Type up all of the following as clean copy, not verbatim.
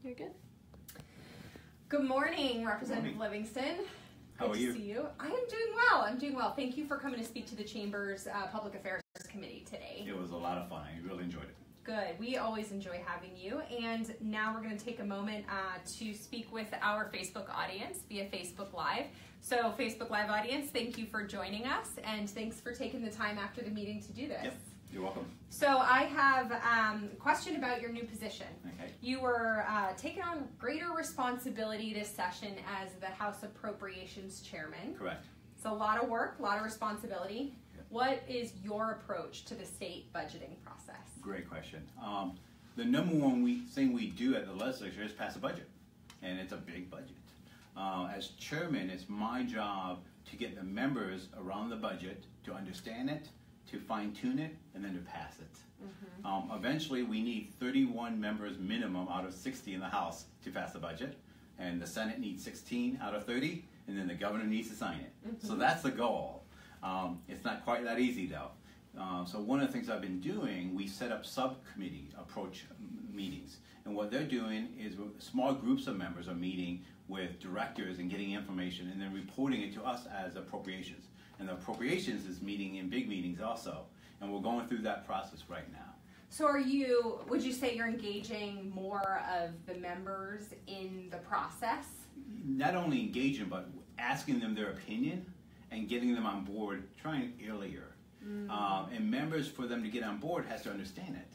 You're good. Good morning, Representative Livingston. How are you? Good to see you. I am doing well. I'm doing well. Thank you for coming to speak to the Chamber's Public Affairs Committee today. It was a lot of fun. I really enjoyed it. Good. We always enjoy having you. And now we're going to take a moment to speak with our Facebook audience via Facebook Live. So, Facebook Live audience, thank you for joining us, and thanks for taking the time after the meeting to do this. Yep. You're welcome. So I have a question about your new position. Okay. You were taking on greater responsibility this session as the House Appropriations Chairman. Correct. It's a lot of work, a lot of responsibility. Yep. What is your approach to the state budgeting process? Great question. The number one thing we do at the legislature is pass a budget, and it's a big budget. As chairman, it's my job to get the members around the budget to understand it, to fine-tune it, and then to pass it. Mm-hmm. Eventually, we need 31 members minimum out of 60 in the House to pass the budget, and the Senate needs 16 out of 30, and then the governor needs to sign it. Mm-hmm. So that's the goal. It's not quite that easy, though. So one of the things I've been doing, we set up subcommittee approach meetings, and what they're doing is small groups of members are meeting with directors and getting information, and then reporting it to us as appropriations. And the appropriations is meeting in big meetings also, and we're going through that process right now. So would you say you're engaging more of the members in the process? Not only engaging, but asking them their opinion and getting them on board, trying earlier. Mm-hmm. And members, for them to get on board, has to understand it.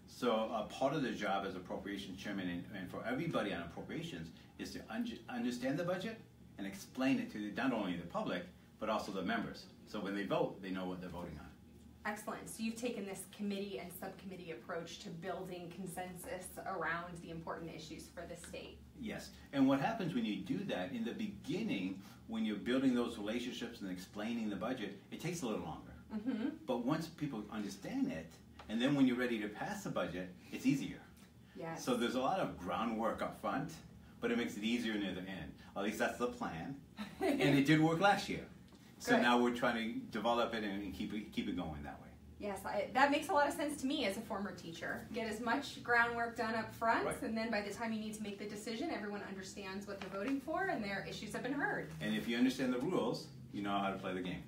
So part of the job as appropriations chairman and for everybody on appropriations is to understand the budget and explain it to not only the public, but also the members. So when they vote, they know what they're voting on. Excellent. So you've taken this committee and subcommittee approach to building consensus around the important issues for the state. Yes. And what happens when you do that, in the beginning, when you're building those relationships and explaining the budget, it takes a little longer. Mm-hmm. But once people understand it, and then when you're ready to pass the budget, it's easier. Yes. So there's a lot of groundwork up front, but it makes it easier near the end. At least that's the plan. And it did work last year. So Good. Now we're trying to develop it and keep it going that way. Yes, that makes a lot of sense to me as a former teacher. Get as much groundwork done up front, Right. and then by the time you need to make the decision, everyone understands what they're voting for and their issues have been heard. And if you understand the rules, you know how to play the game.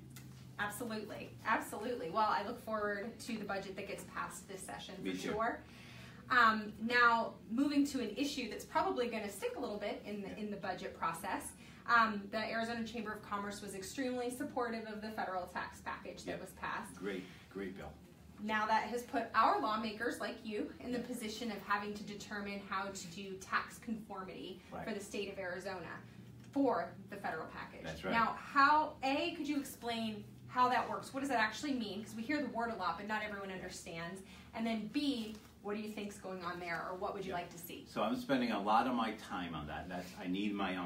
Absolutely, absolutely. Well, I look forward to the budget that gets passed this session for sure. Now, moving to an issue that's probably going to stick a little bit in the budget process. The Arizona Chamber of Commerce was extremely supportive of the federal tax package that was passed. Great bill. Now that has put our lawmakers, like you, in the position of having to determine how to do tax conformity for the state of Arizona for the federal package. That's right. Now, could you explain how that works? What does that actually mean? Because we hear the word a lot, but not everyone understands. And then B, what do you think's going on there, or what would you like to see? So I'm spending a lot of my time on that. I need my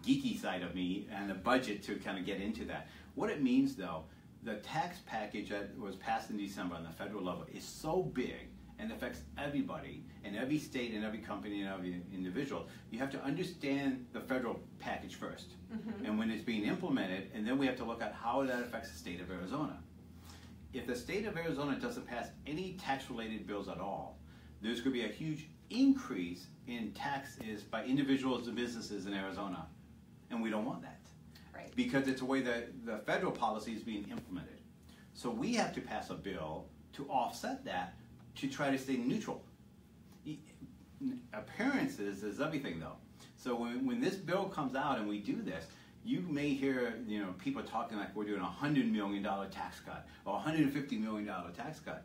geeky side of me and the budget to kind of get into that. What it means, though, the tax package that was passed in December on the federal level is so big and affects everybody in every state and every company and every individual. You have to understand the federal package first. Mm-hmm. And when it's being implemented, and then we have to look at how that affects the state of Arizona. If the state of Arizona doesn't pass any tax-related bills at all, there's going to be a huge increase in taxes by individuals and businesses in Arizona. And we don't want that. Right. Because it's the way that the federal policy is being implemented. So we have to pass a bill to offset that, to try to stay neutral. Appearances is everything, though. So when this bill comes out and we do this, you may hear people talking like we're doing a $100 million tax cut or $150 million tax cut.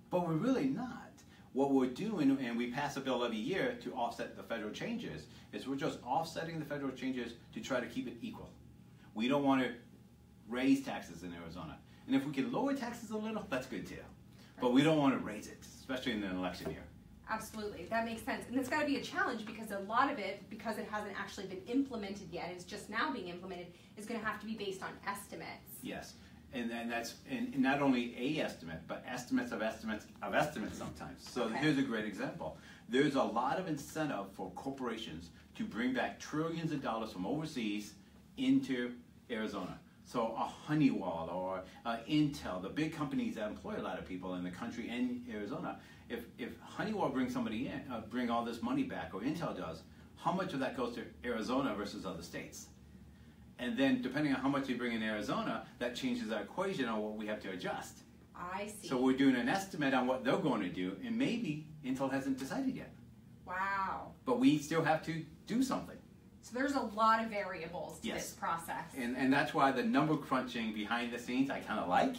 But we're really not. What we're doing, and we pass a bill every year to offset the federal changes, is we're just offsetting the federal changes to try to keep it equal. We don't want to raise taxes in Arizona. And if we can lower taxes a little, that's good too. But we don't want to raise it, especially in an election year. Absolutely, that makes sense. And it's got to be a challenge because a lot of it, because it hasn't actually been implemented yet, it's just now being implemented, is going to have to be based on estimates. Yes. And then that's not only a estimate, but estimates of estimates of estimates sometimes. So here's a great example. There's a lot of incentive for corporations to bring back trillions of dollars from overseas into Arizona. So a Honeywell or Intel, the big companies that employ a lot of people in the country and Arizona, if Honeywell brings somebody in, bring all this money back, or Intel does, how much of that goes to Arizona versus other states? And then depending on how much they bring in Arizona, that changes our equation on what we have to adjust. I see. So we're doing an estimate on what they're going to do, and maybe Intel hasn't decided yet. Wow. But we still have to do something. So there's a lot of variables to this process. And that's why the number crunching behind the scenes I kind of like,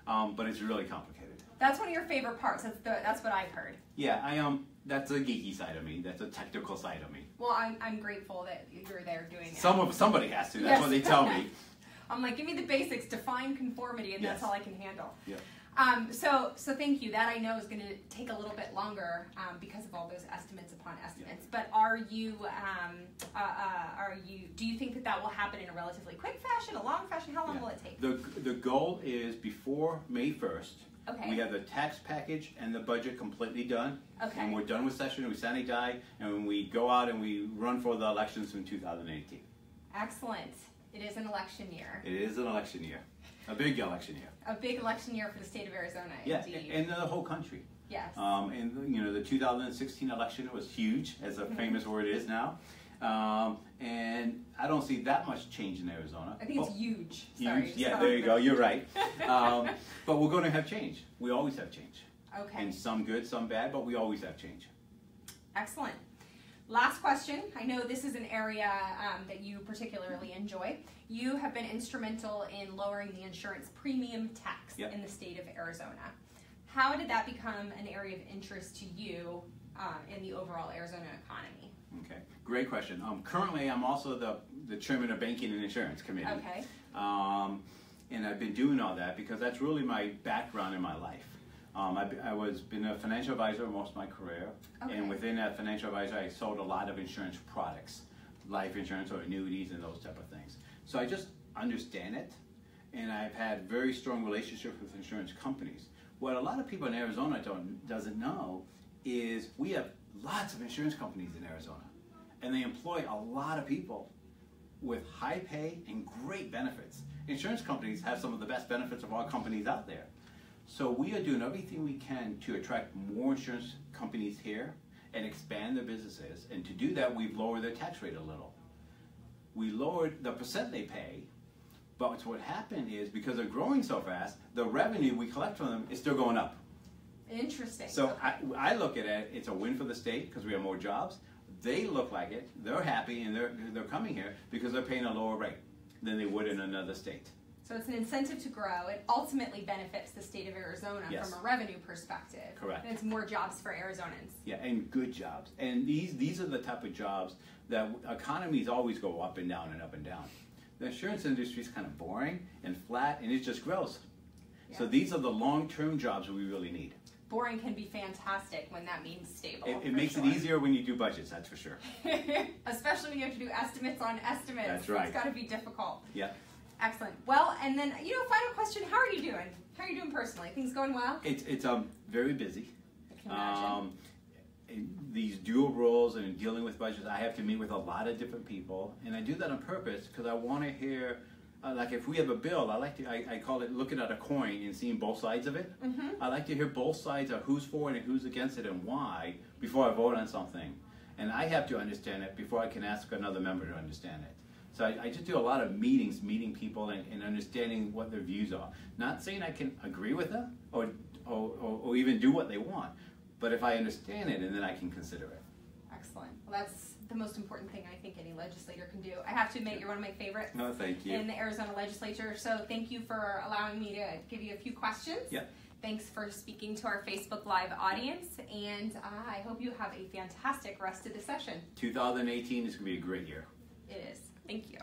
but it's really complicated. That's one of your favorite parts. That's what I've heard. Yeah, that's a geeky side of me. That's a technical side of me. Well, I'm grateful that you're there doing it. Somebody has to. That's what they tell me. I'm like, give me the basics, define conformity, and that's all I can handle. Yeah. So thank you. That I know is going to take a little bit longer because of all those estimates upon estimates. Yeah. But do you think that will happen in a relatively quick fashion, a long fashion? How long will it take? The goal is before May 1st. Okay. We have the tax package and the budget completely done. Okay. And we're done with session, we sine die, and we go out and we run for the elections in 2018. Excellent. It is an election year. It is an election year. A big election year. A big election year for the state of Arizona, indeed. And the whole country. Yes. And the 2016 election was huge, as a famous word is now. And I don't see that much change in Arizona. I think it's huge. Huge. Sorry, yeah, there you go. You're right. But we're going to have change. We always have change. Okay. And some good, some bad, but we always have change. Excellent. Last question. I know this is an area that you particularly enjoy. You have been instrumental in lowering the insurance premium tax in the state of Arizona. How did that become an area of interest to you in the overall Arizona economy? Okay, great question. Currently, I'm also the chairman of Banking and Insurance Committee. Okay. And I've been doing all that because that's really my background in my life. I've been a financial advisor most of my career, and within that financial advisor, I sold a lot of insurance products, life insurance or annuities and those type of things. So I just understand it, and I've had very strong relationships with insurance companies. What a lot of people in Arizona doesn't know is we have lots of insurance companies in Arizona, and they employ a lot of people with high pay and great benefits. Insurance companies have some of the best benefits of all companies out there. So we are doing everything we can to attract more insurance companies here and expand their businesses. And to do that, we've lowered their tax rate a little. We lowered the percent they pay, but what happened is because they're growing so fast, the revenue we collect from them is still going up. Interesting. So I look at it, it's a win for the state because we have more jobs. They look like it, they're happy, and they're coming here because they're paying a lower rate than they would in another state. So it's an incentive to grow. It ultimately benefits the state of Arizona from a revenue perspective. Correct. And it's more jobs for Arizonans. Yeah, and good jobs. And these are the type of jobs that economies always go up and down and up and down. The insurance industry is kind of boring and flat, and it just grows. Yeah. So these are the long-term jobs we really need. Boring can be fantastic when that means stable. It makes it easier when you do budgets, that's for sure. Especially when you have to do estimates on estimates. That's right. It's got to be difficult. Yeah. Excellent. Well, and then, final question. How are you doing? How are you doing personally? Things going well? It's very busy. I can imagine. These dual roles and dealing with budgets, I have to meet with a lot of different people, and I do that on purpose because I want to hear, like if we have a bill, I call it looking at a coin and seeing both sides of it. Mm-hmm. I like to hear both sides of who's for it and who's against it and why before I vote on something. And I have to understand it before I can ask another member to understand it. So I just do a lot of meetings, meeting people and understanding what their views are. Not saying I can agree with them or even do what they want, but if I understand it, and then I can consider it. Excellent. Well, that's the most important thing I think any legislator can do. I have to admit, you're one of my favorites. No, thank you. In the Arizona legislature, so thank you for allowing me to give you a few questions. Yeah. Thanks for speaking to our Facebook Live audience, and I hope you have a fantastic rest of the session. 2018 is going to be a great year. It is. Thank you.